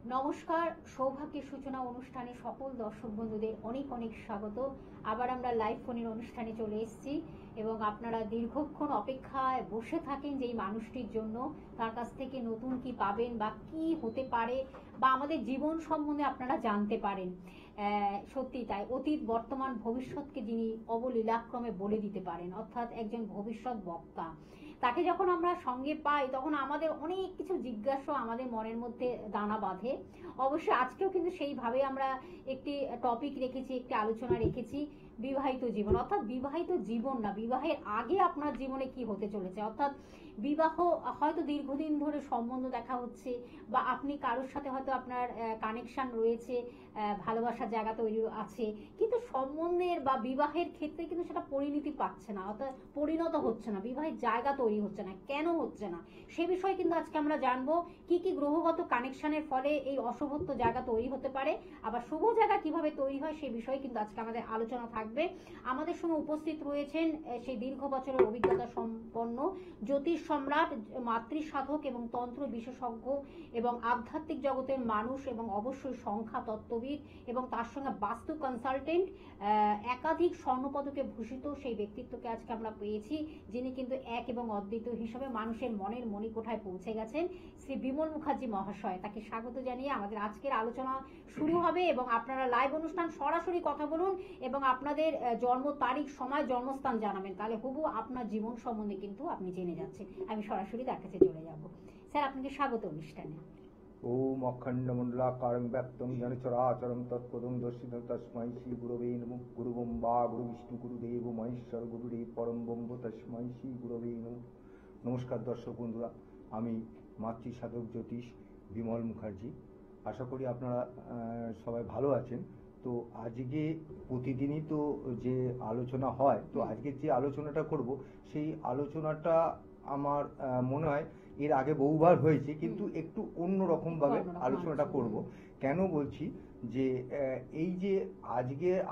নমস্কার, সৌভাগ্যের সূচনা অনুষ্ঠানে সকল দর্শক বন্ধুদের অনেক অনেক স্বাগত। আবার আমরা লাইভ ফোনের অনুষ্ঠানে চলে এসেছি এবং আপনারা দীর্ঘক্ষণ অপেক্ষায় বসে থাকেন যেই মানুষটির জন্য, তার কাছ থেকে নতুন কি পাবেন বা কি হতে পারে বা আমাদের জীবন সম্বন্ধে আপনারা জানতে পারেন। সত্যি তাই, অতীত বর্তমান ভবিষ্যৎকে যিনি অবলীলাক্রমে বলে দিতে পারেন, অর্থাৎ একজন ভবিষ্যৎ বক্তা। তাকে যখন আমরা সঙ্গে পাই তখন আমাদের অনেক কিছু জিজ্ঞাসা আমাদের মনের মধ্যে দানা বাঁধে। অবশ্যই আজকেও কিন্তু সেইভাবে আমরা একটি টপিক রেখেছি, একটি আলোচনা রেখেছি, বিবাহিত জীবন। অর্থাৎ বিবাহিত জীবন না, বিবাহের আগে আপনার জীবনে কি হতে চলেছে। অর্থাৎ বিবাহ হয়তো দীর্ঘদিন ধরে সম্বন্ধ দেখা হচ্ছে বা আপনি কারোর সাথে হয়তো আপনার কানেকশন রয়েছে, ভালোবাসার জায়গা তৈরি আছে, কিন্তু সম্বন্ধের বা বিবাহের ক্ষেত্রে কিন্তু সেটা পরিণতি পাচ্ছে না, অর্থাৎ পরিণত হচ্ছে না, বিবাহের জায়গা তৈরি হচ্ছে না। কেন হচ্ছে না সে বিষয়ে কিন্তু আজকে আমরা জানবো। কি কি গ্রহগত কানেকশনের ফলে এই অশুভত্ব জায়গা তৈরি হতে পারে, আবার শুভ জায়গা কিভাবে তৈরি হয় সেই বিষয়ে কিন্তু আজকে আমাদের আলোচনা থাকবে। আমাদের সঙ্গে উপস্থিত রয়েছেন সেই দীর্ঘ বছরের অভিজ্ঞতা সম্পন্ন জ্যোতিষ সম্রাট, মাতৃ সাধক এবং তন্ত্র বিশেষজ্ঞ এবং আধ্যাত্মিক জগতের মানুষ এবং অবশ্যই সংখ্যা তত্ত্ববিদ এবং তার সঙ্গে বাস্তু কনসালটেন্ট, একাধিক স্বর্ণপদকে ভূষিত সেই ব্যক্তিত্বকে আজকে আমরা পেয়েছি, যিনি কিন্তু এক এবং অদ্বিতীয় হিসাবে মানুষের মনের মণিকোঠায় পৌঁছে গেছেন, শ্রী বিমল মুখার্জি মহাশয়। তাকে স্বাগত জানিয়ে আমাদের আজকের আলোচনা শুরু হবে এবং আপনারা লাইভ অনুষ্ঠান সরাসরি কথা বলুন এবং আপনাদের জন্ম তারিখ, সময়, জন্মস্থান জানাবেন, তাহলে হুবু আপনার জীবন সম্বন্ধে কিন্তু আপনি জেনে যাচ্ছেন। আমি সরাসরি তার কাছে চলে যাব। স্যার, আপনাকে স্বাগত অনুষ্ঠানে। ওম অখণ্ডমণ্ডলাকারং ব্যক্তং যেন চরাচরং তৎপদং দর্শিতং তস্मै শ্রী গুরবে নমঃ। গুরু ব্রহ্মা গুরু বিষ্ণু গুরুদেব মহেশ্বর গুরুদেব পরম ব্রহ্ম তস্मै শ্রী গুরবে নমঃ। নমস্কার দর্শক বন্ধুরা, আমি মাতৃ সাধক জ্যোতিষ বিমল মুখার্জি। আশা করি আপনারা সবাই ভালো আছেন। তো আজকে প্রতিদিনই তো যে আলোচনা হয়, তো আজকে যে আলোচনাটা করব সেই আলোচনাটা আমার মনে হয় এর আগে বহুবার হয়েছে, কিন্তু একটু অন্য রকম ভাবে আলোচনাটা করব। কেন বলছি যে এই যে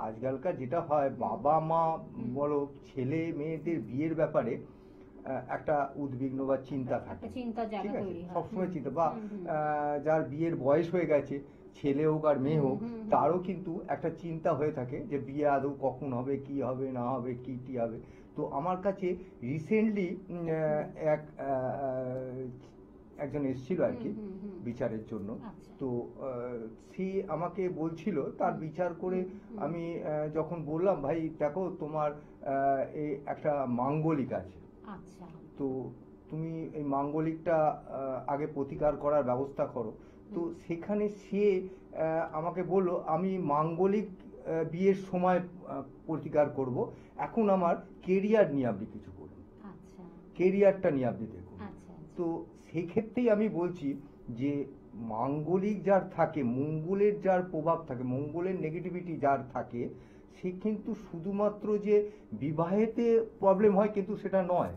আজকালকার যেটা হয়, বাবা মা বলো ছেলে মেয়েদের বিয়ের ব্যাপারে একটা উদ্বিগ্ন বা চিন্তা থাকে, ঠিক আছে, সবসময় চিন্তা, বা যার বিয়ের বয়স হয়ে গেছে, ছেলে হোক আর মেয়ে হোক, তারও কিন্তু একটা চিন্তা হয়ে থাকে যে বিয়ে আদৌ কখন হবে, কি হবে না হবে, কি হবে। তো আমার কাছে রিসেন্টলি একজন এসেছিল আর কি বিচারের জন্য। তো সে আমাকে বলছিল তার বিচার করে, আমি যখন বললাম ভাই দেখো তোমার এই একটা মাঙ্গলিক আছে, তো তুমি এই মাঙ্গলিকটা আগে প্রতিকার করার ব্যবস্থা করো। তো সেখানে সে আমাকে বলল আমি মাঙ্গলিক বিয়ের সময় প্রতিকার করব, এখন আমার কেরিয়ার নিয়ে আপনি কিছু করুন, কেরিয়ারটা নিয়ে আপনি দেখুন। তো সেই ক্ষেত্রেই আমি বলছি যে মাঙ্গলিক যার থাকে, মঙ্গলের যার প্রভাব থাকে, মঙ্গলের নেগেটিভিটি যার থাকে, সে কিন্তু শুধুমাত্র যে বিবাহেতে প্রবলেম হয় কিন্তু সেটা নয়,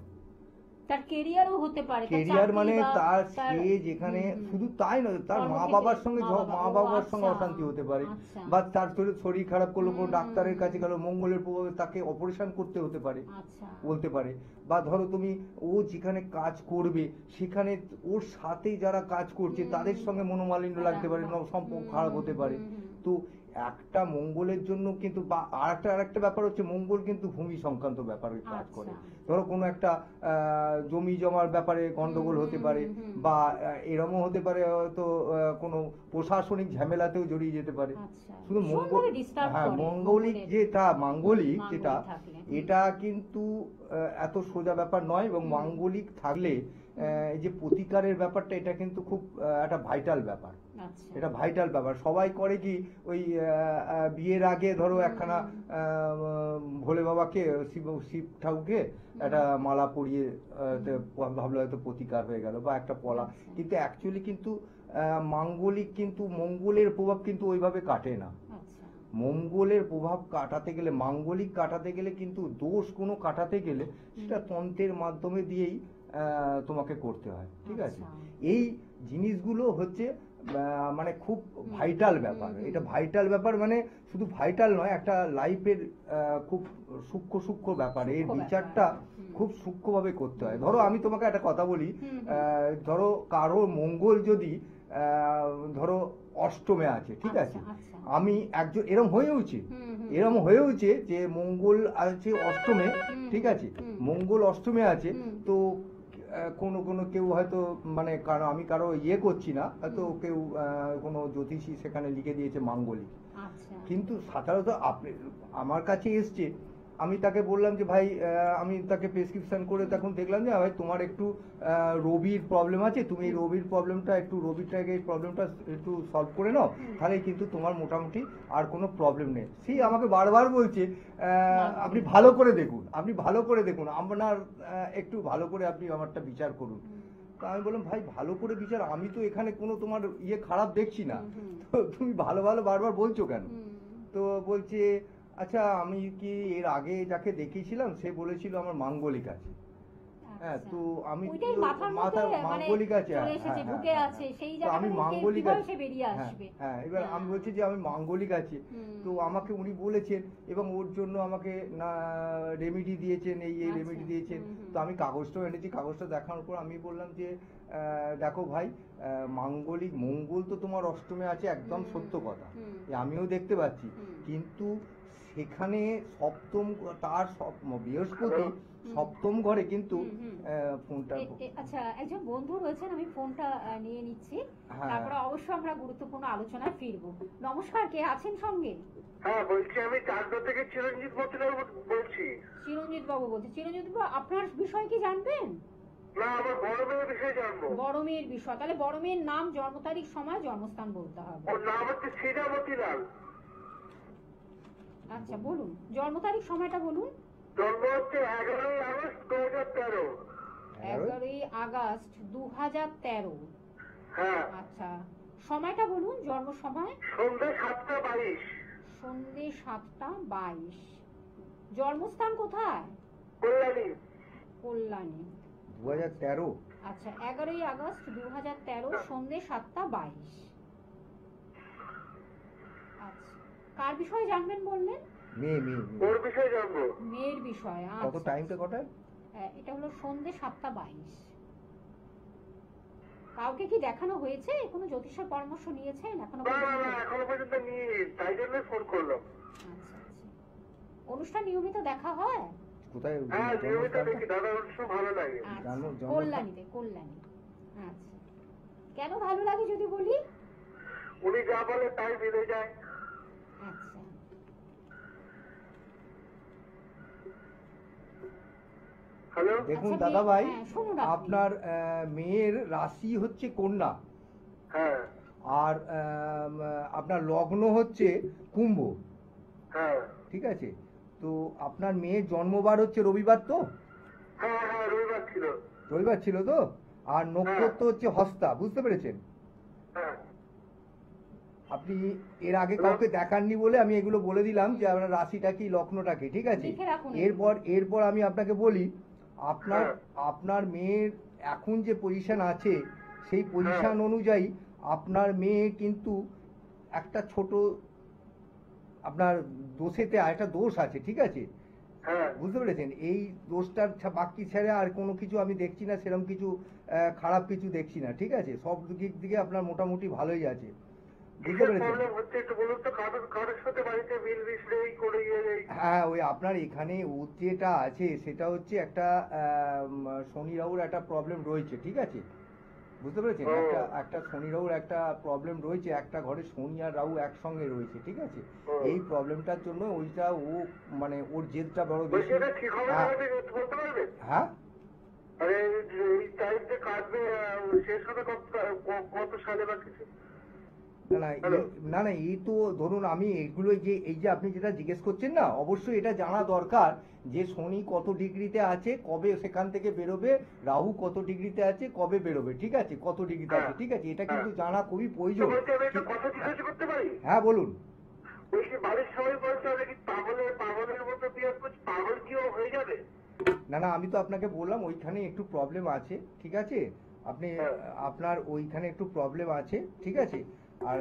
তার কেরিয়ারও হতে পারে, কেরিয়ার মানে তার সে যেখানে, শুধু তাই নয়, তার মা বাবার সঙ্গে অশান্তি হতে পারে, বা তার শরীর খারাপ করলো, কোনো ডাক্তারের কাছে গেল, মঙ্গলের প্রভাবে তাকে অপারেশন করতে হতে পারে, বলতে পারে। বা ধরো তুমি ও যেখানে কাজ করবে সেখানে ওর সাথে যারা কাজ করছে তাদের সঙ্গে মনোমালিন্য লাগতে পারে, সম্পর্ক খারাপ হতে পারে। তো একটা মঙ্গলের জন্য কিন্তু, বা আরেকটা ব্যাপার হচ্ছে, মঙ্গল কিন্তু ভূমি সংক্রান্ত ব্যাপারে কাজ করে। ধরো কোনো একটা জমি জমার ব্যাপারে গন্ডগোল হতে পারে, বা এরমও হতে পারে হয়তো কোনো প্রশাসনিক ঝামেলাতেও জড়িয়ে যেতে পারে। শুধু মাঙ্গলিক যেটা এটা কিন্তু এত সোজা ব্যাপার নয়, এবং মাঙ্গলিক থাকলে এই যে প্রতিকারের ব্যাপারটা, এটা কিন্তু খুব একটা ভাইটাল ব্যাপার। এটা ভাইটাল ব্যাপার। সবাই করে কি, ওই বিয়ের আগে ধরো একখানা ভোলে বাবাকে, শিব ঠাকুরকে একটা মালা পরিয়ে ভাবলো হয়তো প্রতিকার হয়ে গেল, বা একটা পলা। কিন্তু অ্যাকচুয়ালি কিন্তু মাঙ্গলিক কিন্তু, মঙ্গলের প্রভাব কিন্তু ওইভাবে কাটে না। মঙ্গলের প্রভাব কাটাতে গেলে, মাঙ্গলিক কাটাতে গেলে কিন্তু, দোষ কোনো কাটাতে গেলে সেটা তন্ত্রের মাধ্যমে দিয়েই তোমাকে করতে হয়, ঠিক আছে। এই জিনিসগুলো হচ্ছে মানে খুব ভাইটাল ব্যাপার। এটা ভাইটাল ব্যাপার, মানে শুধু ভাইটাল নয়, একটা লাইফের খুব সূক্ষ্ম ব্যাপার। এর বিচারটা খুব সূক্ষ্মভাবে করতে হয়। ধরো আমি তোমাকে একটা কথা বলি, ধরো কারো মঙ্গল যদি ধরো অষ্টমে আছে, ঠিক আছে, আচ্ছা। আমি একজন এরম হয়েওছে যে মঙ্গল আছে অষ্টমে, ঠিক আছে, মঙ্গল অষ্টমে আছে, তো কোনো কেউ হয়তো মানে কারো আমি কারো ইয়ে করছি না, হয়তো কেউ কোনো জ্যোতিষী সেখানে লিখে দিয়েছে মাঙ্গলিক, কিন্তু সাধারণত আপনি আমার কাছে এসছে, আমি তাকে বললাম যে ভাই আমি তাকে প্রেসক্রিপশন করে তখন দেখলাম যে ভাই তোমার একটু রবির প্রবলেম আছে, তুমি এই রবির প্রবলেমটা একটু রবিটাকে এই প্রবলেমটা একটু সলভ করে নাও, তাহলে কিন্তু তোমার মোটামুটি আর কোনো প্রবলেম নেই। সেই আমাকে বারবার বলছে আপনি ভালো করে দেখুন, আপনি ভালো করে দেখুন, আপনার একটু ভালো করে আপনি আমারটা বিচার করুন। তো আমি বললাম ভাই ভালো করে বিচার, আমি তো এখানে কোনো তোমার ইয়ে খারাপ দেখছি না, তো তুমি ভালো ভালো বারবার বলছো কেন? তো বলছে আচ্ছা আমি কি এর আগে যাকে দেখিয়েছিলাম সে বলেছিল আমার মাঙ্গলিক আছে, হ্যাঁ, তো আমি মাথা মাঙ্গলিক আছে, আমি মাঙ্গলিক আছে, হ্যাঁ, এবার আমি বলছি যে আমি মাঙ্গলিক আছে, তো আমাকে উনি বলেছেন এবং ওর জন্য আমাকে না রেমেডি দিয়েছেন, এই রেমেডি দিয়েছেন। তো আমি কাগজটাও এনেছি, কাগজটা দেখানোর পর আমি বললাম যে দেখো ভাই মাঙ্গলিক মঙ্গল তো তোমার অষ্টমে আছে, একদম সত্য কথা, আমিও দেখতে পাচ্ছি, কিন্তু সেখানে সপ্তম তার বৃহস্পতি সপ্তম ঘরে কিন্তু ফোনটা আচ্ছা একজন বন্ধু রয়েছেন, আমি ফোনটা নিয়ে নিচ্ছি, তারপরে অবশ্যই আমরা গুরুত্বপূর্ণ আলোচনায় ফিরবো। নমস্কার, কে আছেন সঙ্গে? হ্যাঁ বলছি, আমি চাকদা থেকে চিরঞ্জিত মতিলাল বলছি। চিরঞ্জিত বাবু বলছি। চিরঞ্জিত বাবু আপনার বিষয় কি জানবেন? না, আমার বড় মেয়ের বিষয়ে জানবো। বড় মেয়ের বিষয়, তাহলে বড় মেয়ের নাম, জন্ম তারিখ, সময়, জন্মস্থান বলতে হবে। ওর নাম হচ্ছে শ্রীজা মতিলাল। আচ্ছা বলুন, জন্ম তারিখ সময়টা বলুন। জন্ম হচ্ছে 11ই আগস্ট 2013। 11ই আগস্ট 2013। হ্যাঁ। আচ্ছা সময়টা বলুন, জন্ম সময়। সন্ধ্যে 7:22। সন্ধ্যে 7:22। জন্মস্থান কোথায়? কল্যাণী। কল্যাণী। 2013। আচ্ছা 11ই আগস্ট 2013 সন্ধ্যে 7:22। আচ্ছা কার বিষয়ে জানবেন বললেন? মেয়ে। ওর বিষয়ে জানবো। মেয়ের বিষয়ে। কত টাইমটা কটায়? এটা হলো সন্ধ্যে 7:22। কাউকে কি দেখানো হয়েছে? কোনো জ্যোতিষের পরামর্শ নিয়েছেন এখনো পর্যন্ত? না, এখনো পর্যন্ত নিয়ে, তাই জন্য ফোন করলাম। আচ্ছা। অনুষ্ঠান নিয়মিত দেখা হয়? কোথায়? হ্যাঁ নিয়মিত দেখি, দাদা অনুষ্ঠান ভালো লাগে। কল্যাণীতে। কল্যাণী। আচ্ছা কেন ভালো লাগে যদি বলি? উনি যা বলে তাই মিলে যায়। আচ্ছা হ্যালো। দেখুন দাদা ভাই, আপনার মেয়ের রাশি হচ্ছে কন্যা, হ্যাঁ, আর আপনার লগ্ন হচ্ছে কুম্ভ, হ্যাঁ, ঠিক আছে, তো আপনার মেয়ের জন্মবার হচ্ছে রবিবার, তো হ্যাঁ রবিবার ছিল তো, আর নক্ষত্র হচ্ছে হস্তা, বুঝতে পেরেছেন? হ্যাঁ। আপনি এর আগে কাউকে দেখাননি বলে আমি এগুলো বলে দিলাম যে আপনার রাশিটা কি লগ্নটা কি, ঠিক আছে। এরপর আমি আপনাকে বলি আপনার মেয়ের এখন যে পজিশন আছে সেই পজিশন অনুযায়ী আপনার মেয়ে কিন্তু একটা ছোট আপনার দোষেতে একটা দোষ আছে, ঠিক আছে, বুঝতে পেরেছেন? এই দোষটার বাকি ছেড়ে আর কোনো কিছু আমি দেখছি না, সেরকম কিছু খারাপ কিছু দেখছি না, ঠিক আছে, সব দিক থেকে আপনার মোটামুটি ভালোই আছে, বুঝতে পেরেছেন? হ্যাঁ, ওই আপনার এখানে যেটা আছে সেটা হচ্ছে একটা শনি রাহুর একটা প্রবলেম রয়েছে, ঠিক আছে, বুঝতে পেরেছেন? একটা শনি রাহুর একটা প্রবলেম রয়েছে, একটা ঘরে শনি আর রাহু একসঙ্গে রয়েছে, ঠিক আছে, এই প্রবলেমটার জন্য ওইটা ও মানে ওর জেদটা বড় বেশি। হ্যাঁ না, এই তো ধরুন আমি এগুলো এই যে আপনি যেটা জিজ্ঞেস করছেন না, অবশ্যই এটা জানা দরকার যে শনি কত ডিগ্রিতে আছে, কবে সেখান থেকে বেরোবে, রাহু কত ডিগ্রিতে আছে, কবে বেরোবে, ঠিক আছে, কত ডিগ্রিতে আছে, ঠিক আছে, এটা কিন্তু জানা খুবই প্রয়োজন। হ্যাঁ বলুন। না আমি তো আপনাকে বললাম ওইখানে একটু প্রবলেম আছে, ঠিক আছে, আপনি আপনার ওইখানে একটু প্রবলেম আছে, ঠিক আছে, আর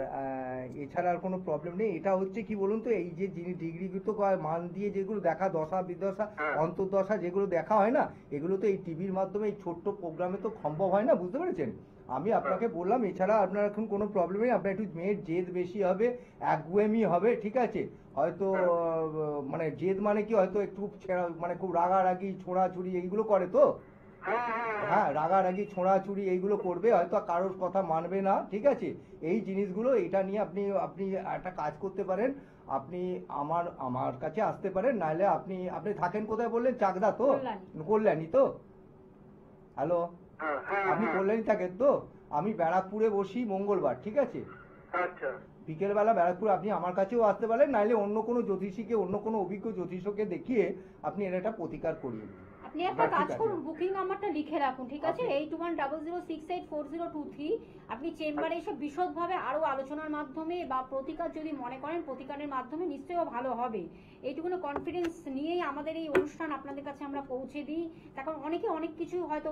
এছাড়া আর কোনো প্রবলেম নেই। এটা হচ্ছে কি বলুন তো, এই যে যিনি ডিগ্রিগত মান দিয়ে যেগুলো দেখা, দশা বিদশা অন্তর্দশা যেগুলো দেখা হয় না, এগুলো তো এই টিভির মাধ্যমে এই ছোট্ট প্রোগ্রামে তো সম্ভব হয় না, বুঝতে পেরেছেন? আমি আপনাকে বললাম, এছাড়া আপনার এখন কোনো প্রবলেম নেই। আপনার একটু মেয়ের জেদ বেশি হবে, একগুয়েমি হবে, ঠিক আছে? হয়তো মানে জেদ মানে কি, হয়তো একটু মানে খুব রাগারাগি ছোড়াছুড়ি এইগুলো করে তো। হ্যাঁ, রাগারাগি ছোঁড়াছুড়ি এইগুলো করবে, হয়তো কারোর কথা মানবে না, ঠিক আছে? এই জিনিসগুলো, এটা নিয়ে আপনি আপনি একটা কাজ করতে পারেন। আপনি আমার কাছে আসতে পারেন, নাহলে আপনি আপনি থাকেন কোথায় বললেন? চাকদা তো? কল্যাণী তো? হ্যালো, আপনি কল্যাণী থাকেন তো? আমি ব্যারাকপুরে বসি মঙ্গলবার, ঠিক আছে? আচ্ছা, বিকেলবেলা ব্যারাকপুর আপনি আমার কাছেও আসতে পারেন, নাহলে অন্য কোনো জ্যোতিষীকে, অন্য কোনো অভিজ্ঞ জ্যোতিষকে দেখিয়ে আপনি এর একটা প্রতিকার করিয়ে নিন। আপনি একটা কাজ করুন, বুকিং নাম্বারটা লিখে রাখুন, ঠিক আছে? 8100684023। আপনি চেম্বারে এসে বিশদভাবে আরো আলোচনার মাধ্যমে বা প্রতিকার যদি মনে করেন, প্রতিকারের মাধ্যমে নিশ্চয়ই ভালো হবে। এইটুকুনো কনফিডেন্স নিয়েই আমাদের এই অনুষ্ঠান আপনাদের কাছে আমরা পৌঁছে দিই। এখন অনেকে অনেক কিছু হয়তো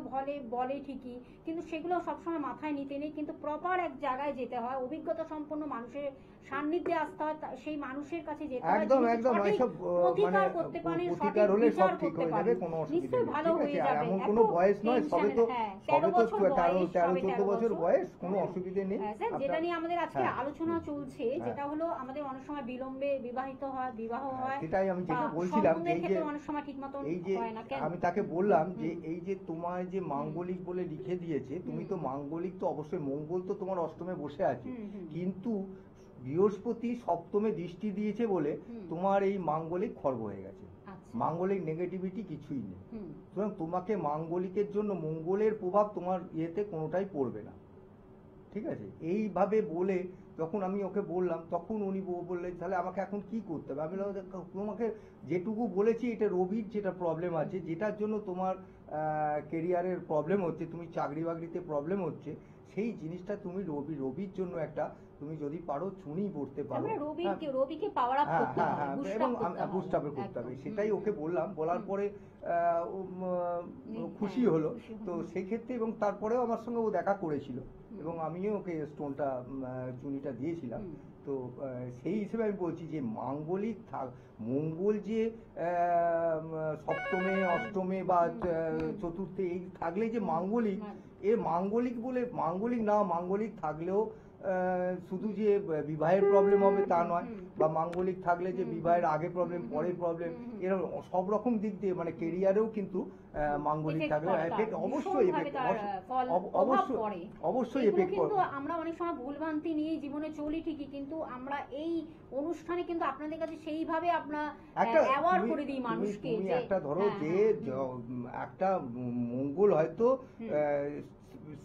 বলে ঠিকই, কিন্তু সেগুলো সবসময় মাথায় নিতে নেই। কিন্তু প্রপার এক জায়গায় যেতে হয়, অভিজ্ঞতা সম্পন্ন মানুষের সান্নিধ্যে আসতে হয়, সেই মানুষের কাছে যেতে হয়। একদম একদম, এইসব প্রতিকার করতে পারেন, প্রতিকার হলে সব ঠিক করতে হয়ে যাবে, পারেন, কোনো অসুবিধা নিশ্চয়ই নেই, ভালো ঠিক হয়ে আছে? আর যাবে। এমন কোনো বয়স নয়, সবে তো 13 বছর 13-14 বছর বয়স, কোনো অসুবিধে নেই। স্যার, যেটা নিয়ে আমাদের আজকে হ্যাঁ, আলোচনা চলছে, যেটা হলো আমাদের অনেক সময় বিলম্বে বিবাহ হয়, সেটাই আমি যেটা বা বলছিলাম, সম্বন্ধের এই যে ক্ষেত্রে অনেক সময় ঠিক মতন এই যে হয় না। কেন? আমি তাকে বললাম যে এই যে তোমার যে মাঙ্গলিক বলে লিখে দিয়েছে, তুমি তো মাঙ্গলিক তো অবশ্যই, মঙ্গল তো তোমার অষ্টমে বসে আছে, কিন্তু বৃহস্পতি সপ্তমে দৃষ্টি দিয়েছে বলে তোমার এই মাঙ্গলিক খর্ব হয়ে গেছে। মাঙ্গলিক নেগেটিভিটি কিছুই নেই। সুতরাং তোমাকে মাঙ্গলিকের জন্য মঙ্গলের প্রভাব তোমার ইয়েতে কোনোটাই পড়বে না, ঠিক আছে? এইভাবে বলে যখন আমি ওকে বললাম, তখন উনি বললেন তাহলে আমাকে এখন কি করতে হবে? আমি বললাম, তোমাকে যেটুকু বলেছি, এটা রবির যেটা প্রবলেম আছে, যেটার জন্য তোমার কেরিয়ারের প্রবলেম হচ্ছে, তুমি চাকরি বাকরিতে প্রবলেম হচ্ছে, সেই জিনিসটা তুমি রবির জন্য একটা, তুমি যদি পারো চুনি পড়তে পারো, রবিকে পাওয়ার আপ করতে হবে, এবং বুস্ট আপ করতে হবে, সেটাই ওকে বললাম। বলার পরে খুশি হলো তো সেক্ষেত্রে, এবং তারপরেও আমার সঙ্গে ও দেখা করেছিল, এবং আমিও ওকে স্টোনটা চুনিটা দিয়েছিলাম। তো সেই হিসেবে আমি বলছি যে মাঙ্গলিক মঙ্গল যে সপ্তমে, অষ্টমে বা চতুর্থে এই থাকলে যে মাঙ্গলিক, এ মাঙ্গলিক বলে মাঙ্গলিক না, মাঙ্গলিক থাকলেও শুধু যে বিবাহের প্রবলেম হবে তা নয়, বা মাঙ্গলিক থাকলে যে বিবাহের আগে প্রবলেম, পরে প্রবলেম, এরকম সব রকম দিক দিয়ে, মানে কেরিয়ারেও কিন্তু মাঙ্গলিক থাকলে অবশ্যই এফেক্ট কিন্তু আমরা অনেক সময় ভুলভ্রান্তি নিয়ে জীবনে চলি ঠিকই, কিন্তু আমরা এই অনুষ্ঠানে কিন্তু আপনাদের কাছে সেইভাবে আমরা অ্যাওয়ার্ড করে দিই মানুষকে। একটা ধরো যে একটা মঙ্গল হয়তো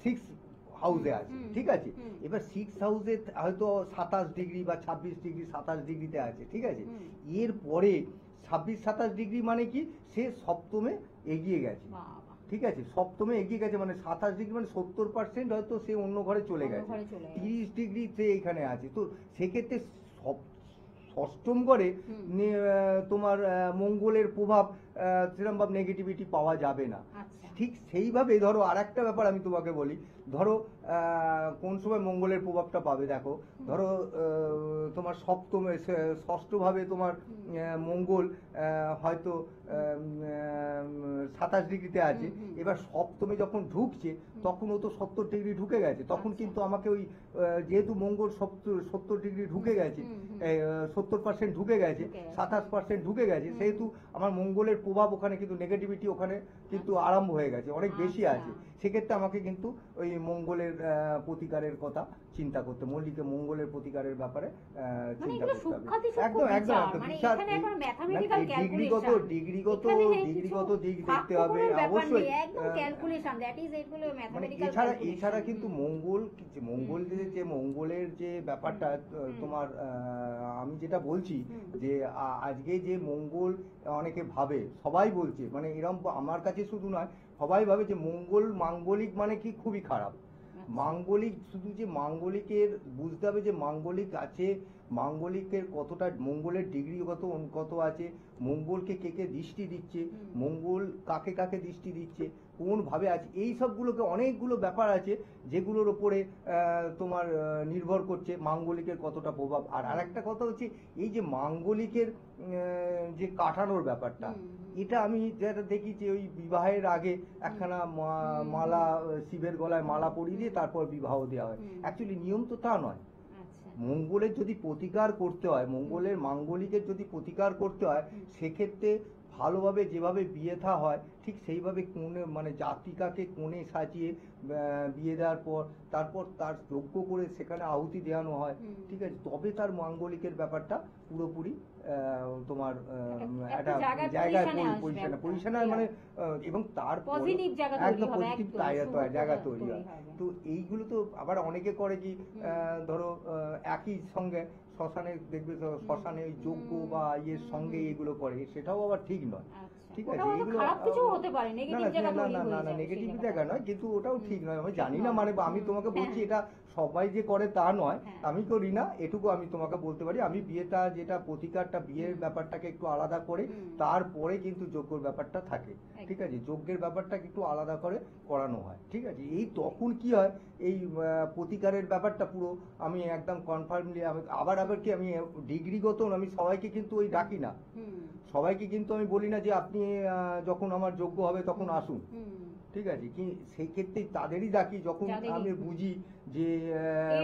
6 হাউসে আছে, ঠিক আছে? এবার 6 হাউসে হয়তো 27 ডিগ্রি বা 26 ডিগ্রি 27 ডিগ্রিতে আছে, ঠিক আছে? এর পরে 26-27 ডিগ্রি মানে কি, সে সপ্তমে এগিয়ে গেছে, ঠিক আছে? সপ্তমে এগিয়ে গেছে মানে 27 ডিগ্রি মানে 70% হয়তো সে অন্য ঘরে চলে গেছে, 30 ডিগ্রি সে এখানে আছে। তো সেক্ষেত্রে অষ্টম ঘরে তোমার মঙ্গলের প্রভাব সেরকম ভাব নেগেটিভিটি পাওয়া যাবে না। ঠিক সেইভাবে ধরো আর একটা ব্যাপার আমি তোমাকে বলি, ধরো কোন সময় মঙ্গলের প্রভাবটা পাবে, দেখো ধরো তোমার সপ্তমে, ষষ্ঠ ভাবে তোমার মঙ্গল হয়তো 27 ডিগ্রিতে আছে, এবার সপ্তমে যখন ঢুকছে তখন ও তো 70 ডিগ্রি ঢুকে গেছে, তখন কিন্তু আমাকে ওই যেহেতু মঙ্গল 70 ডিগ্রি ঢুকে গেছে, 70% ঢুকে গেছে, 27% ঢুকে গেছে, সেহেতু আমার মঙ্গলের প্রভাব ওখানে কিন্তু নেগেটিভিটি ওখানে কিন্তু আরম্ভ হয়ে গেছে, অনেক বেশি আছে। সেক্ষেত্রে আমাকে কিন্তু ওই মঙ্গলের প্রতিকারের কথা চিন্তা করতে, মঙ্গলের প্রতিকারের ব্যাপারে চিন্তা করতে হবে। একদম একদম বিশাল ডিগ্রিগত দিক দেখতে হবে অবশ্যই। এছাড়া কিন্তু মঙ্গলের যে ব্যাপারটা তোমার, আমি যেটা বলছি যে আজকে যে মঙ্গল অনেকে ভাবে, সবাই বলছে, মানে এরকম আমার কাছে শুধু নয়, সবাই ভাবে যে মাঙ্গলিক মানে কি খুবই খারাপ। মাঙ্গলিক শুধু যে মাঙ্গলিকের বুঝতে হবে যে মাঙ্গলিক আছে, মাঙ্গলিকের কতটা, মঙ্গলের ডিগ্রি কত আছে, মঙ্গলকে কে কে দৃষ্টি দিচ্ছে, মঙ্গল কাকে কাকে দৃষ্টি দিচ্ছে, কোন ভাবে আছে, এই সবগুলোকে অনেকগুলো ব্যাপার আছে যেগুলোর ওপরে তোমার নির্ভর করছে মাঙ্গলিকের কতটা প্রভাব। আর আরেকটা কথা হচ্ছে এই যে মাঙ্গলিকের যে কাটানোর ব্যাপারটা, এটা আমি যেটা দেখি যে ওই বিবাহের আগে একখানা মালা শিবের গলায় মালা পরিয়ে দিয়ে তারপর বিবাহ দেওয়া হয়। অ্যাকচুয়ালি নিয়ম তো তা নয়। মঙ্গলের যদি প্রতিকার করতে হয়, মঙ্গলের মাঙ্গলিকের যদি প্রতিকার করতে হয়, সেক্ষেত্রে ভালোভাবে যেভাবে বিয়ে থা হয় ঠিক সেইভাবে কোণে মানে জাতিকাকে কোণে সাজিয়ে বিয়ে দেওয়ার পর তারপর তার যজ্ঞ করে সেখানে আহুতি দেওয়ানো হয়, ঠিক আছে, তবে তার মাঙ্গলিকের ব্যাপারটা পুরোপুরি তোমার একটা জায়গায় পজিশনে মানে এবং তারপর একদম পজিটিভ জায়গা তৈরি হয়। তো এইগুলো তো আবার অনেকে করে কি ধরো একই সঙ্গে শ্মশানে দেখবে, শ্মশানে ওই যজ্ঞ বা ইয়ের সঙ্গে এগুলো করে, সেটাও আবার ঠিক নয়। ঠিক আছে, এগুলো না নেগেটিভ জায়গা নয়, কিন্তু ওটাও ঠিক নয়। আমি জানি না, মানে আমি তোমাকে বলছি এটা সবাই যে করে তা নয়, আমি করি না, এটুকু আমি তোমাকে বলতে পারি। আমি বিয়েটা যেটা প্রতিকারটা বিয়ের ব্যাপারটাকে একটু আলাদা করে তারপরে কিন্তু যজ্ঞের ব্যাপারটা থাকে, ঠিক আছে, যজ্ঞের ব্যাপারটাকে একটু আলাদা করে করানো হয়, ঠিক আছে। এই তখন কি হয়, এই প্রতিকারের ব্যাপারটা পুরো আমি একদম কনফার্মলি আবার কি আমি ডিগ্রিগত আমি সবাইকে কিন্তু ওই ডাকি না, সবাইকে কিন্তু আমি বলি না যে আপনি যখন আমার যোগ্য হবে তখন আসুন, ঠিক আছে, কি সেই ক্ষেত্রে তাদেরই ডাকি যখন আমি বুঝি যে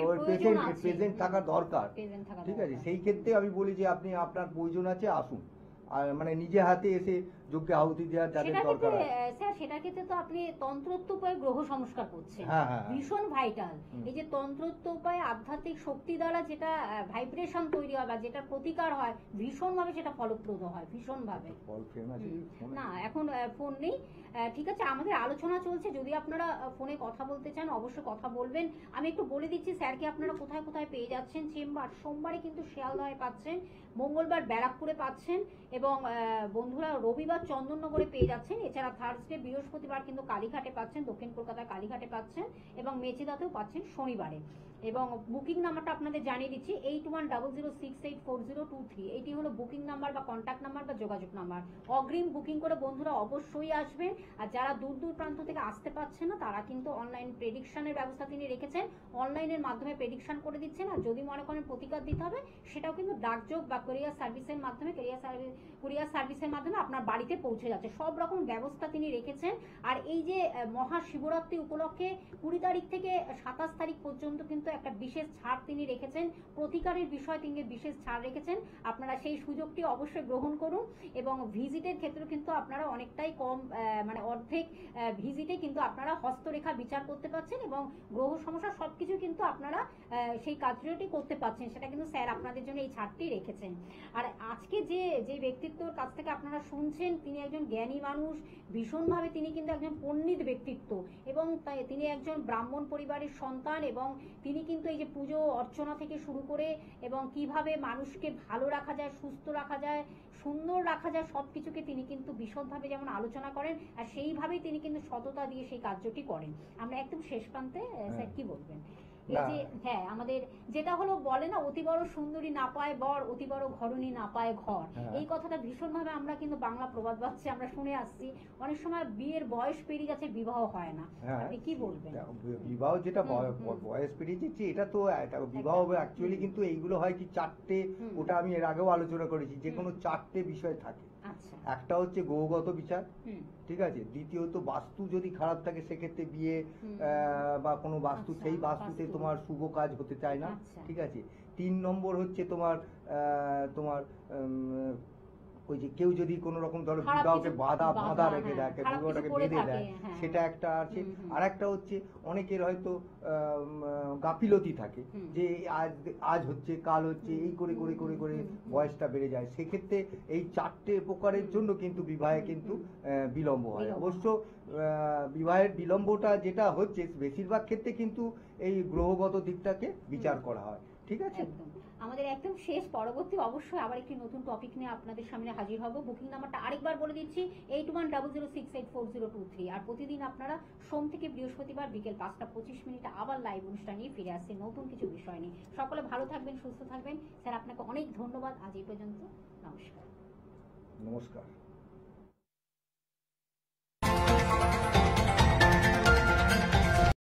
ওই প্রেজেন্ট থাকা দরকার, ঠিক আছে, সেই ক্ষেত্রে আমি বলি যে আপনি আপনার প্রয়োজন আছে আসুন, আর মানে নিজে হাতে এসে যজ্ঞে আহুতি দেওয়ার যাদের দরকার স্যার সেটা ক্ষেত্রে তো আপনি তন্ত্রোক্ত উপায়ে গ্রহ সংস্কার করছেন, ভীষণ ভাইটাল। এই যে তন্ত্রোক্ত উপায়ে আধ্যাত্মিক শক্তি দ্বারা যেটা ভাইব্রেশন তৈরি হয় বা যেটা প্রতিকার হয়, ভীষণ ভাবে সেটা ফলপ্রদ হয়, ভীষণ ভাবে। না এখন ফোন নেই, ঠিক আছে, আমাদের আলোচনা চলছে, যদি আপনারা ফোনে কথা বলতে চান অবশ্যই কথা বলবেন। আমি একটু বলে দিচ্ছি স্যারকে আপনারা কোথায় কোথায় পেয়ে যাচ্ছেন। চেম্বার সোমবারে কিন্তু শিয়ালদহে পাচ্ছেন, মঙ্গলবার ব্যারাকপুরে পাচ্ছেন, এবং বন্ধুরা রবিবার চন্দননগরে পেয়ে যাচ্ছেন। এছাড়া থার্সডে বৃহস্পতিবার কিন্তু কালীঘাটে পাচ্ছেন, দক্ষিণ কলকাতার কালীঘাটে পাচ্ছেন, এবং মেচেদাতেও পাচ্ছেন শনিবারে। এবং বুকিং নাম্বারটা আপনাদের জানিয়ে দিচ্ছি 8100684023। এটি হলো বুকিং নাম্বার বা কন্ট্যাক্ট নাম্বার বা যোগাযোগ নাম্বার। অগ্রিম বুকিং করে বন্ধুরা অবশ্যই আসবেন। আর যারা দূর দূর প্রান্ত থেকে আসতে পারছেন না তারা কিন্তু অনলাইন প্রেডিকশনের ব্যবস্থা তিনি রেখেছেন, অনলাইনের মাধ্যমে প্রেডিকশন করে দিচ্ছেন। আর যদি মনে করেন প্রতিকার দিতে হবে সেটাও কিন্তু ডাকযোগ বা কুরিয়ার সার্ভিসের মাধ্যমে আপনার বাড়িতে পৌঁছে যাচ্ছে, সব রকম ব্যবস্থা তিনি রেখেছেন। আর এই যে মহাশিবরাত্রি উপলক্ষে 20 তারিখ থেকে 27 তারিখ পর্যন্ত কিন্তু একটা বিশেষ ছাড় তিনি রেখেছেন, প্রতিকারের বিষয় তিনি বিশেষ ছাড় রেখেছেন। আপনারা সেই সুযোগটি অবশ্যই গ্রহণ করুন। এবং ভিজিটের ক্ষেত্রে কিন্তু আপনারা অনেকটাই কম, মানে অর্ধেক ভিজিটে কিন্তু আপনারা হস্তরেখা বিচার করতে পারছেন এবং গ্রহ সমস্যা সবকিছু কিন্তু আপনারা সেই কার্যটি করতে পারছেন। সেটা কিন্তু স্যার আপনাদের জন্য এই ছাড়টি রেখেছেন। আর আজকে যে ব্যক্তিত্বর কাছ থেকে আপনারা শুনছেন তিনি একজন জ্ঞানী মানুষ, ভীষণভাবে তিনি কিন্তু একজন পণ্ডিত ব্যক্তিত্ব, এবং তিনি একজন ব্রাহ্মণ পরিবারের সন্তান, এবং তিনি কিন্তু এই যে পুজো অর্চনা থেকে শুরু করে এবং কিভাবে মানুষকে ভালো রাখা যায়, সুস্থ রাখা যায়, সুন্দর রাখা যায়, সবকিছুকে তিনি কিন্তু বিশদভাবে যেমন আলোচনা করেন, আর সেইভাবেই তিনি কিন্তু সততা দিয়ে সেই কার্যটি করেন। আমরা একদম শেষ প্রান্তে, স্যার কি বলবেন? এই যে হ্যাঁ আমাদের যেটা হলো বলে না, অতি বড় সুন্দরী না পায় বর, অতি বড় ঘরণী না পায় ঘর, এই কথাটা ভীষণ ভাবে আমরা কিন্তু বাংলা প্রবাদ বাক্যে আমরা শুনে আসছি। অনেক সময় বিয়ের বয়স পেরিয়ে গেছে, বিবাহ হয় না, আপনি কি বলবেন? বিবাহ যেটা বয়স পেরিয়ে যাচ্ছে এটা তো বিবাহ অ্যাকচুয়ালি কিন্তু এইগুলো হয় কি চারটে, ওটা আমি এর আগেও আলোচনা করেছি, যে কোনো চারটে বিষয় থাকে। একটা হচ্ছে গ্রহগত বিচার, ঠিক আছে, দ্বিতীয়ত বাস্তু যদি খারাপ থাকে সেক্ষেত্রে বিয়ে বা কোনো বাস্তু সেই বাস্তুতে তোমার শুভ কাজ হতে চায় না, ঠিক আছে। 3 নম্বর হচ্ছে তোমার ওই যে কেউ যদি কোনো রকম ধরো বিবাহকে বাধা রেখে দেয়, বিবাহটাকে বেঁধে দেয়, সেটা একটা আছে। আর একটা হচ্ছে অনেকের হয়তো গাফিলতি থাকে, যে আজ হচ্ছে কাল হচ্ছে, এই করে করে করে করে বয়সটা বেড়ে যায়। সেক্ষেত্রে এই 4টে প্রকারের জন্য কিন্তু বিবাহে কিন্তু বিলম্ব হয়। অবশ্য বিবাহের বিলম্বটা যেটা হচ্ছে বেশিরভাগ ক্ষেত্রে কিন্তু এই গ্রহগত দিকটাকে বিচার করা হয়, ঠিক আছে। আমাদের একদম শেষ, পরবর্তী অবশ্যই আবার একটি নতুন টপিক নিয়ে আপনাদের সামনে হাজির হব। বুকিং নাম্বারটা আরেকবার বলে দিচ্ছি 8100684023। আর প্রতিদিন আপনারা সোম থেকে বৃহস্পতিবার বিকেল 5টা 25 আবার লাইভ অনুষ্ঠান নিয়ে ফিরে আসছে নতুন কিছু বিষয় নিয়ে। সকলে ভালো থাকবেন, সুস্থ থাকবেন। স্যার আপনাকে অনেক ধন্যবাদ। আজ এই পর্যন্ত, নমস্কার। নমস্কার।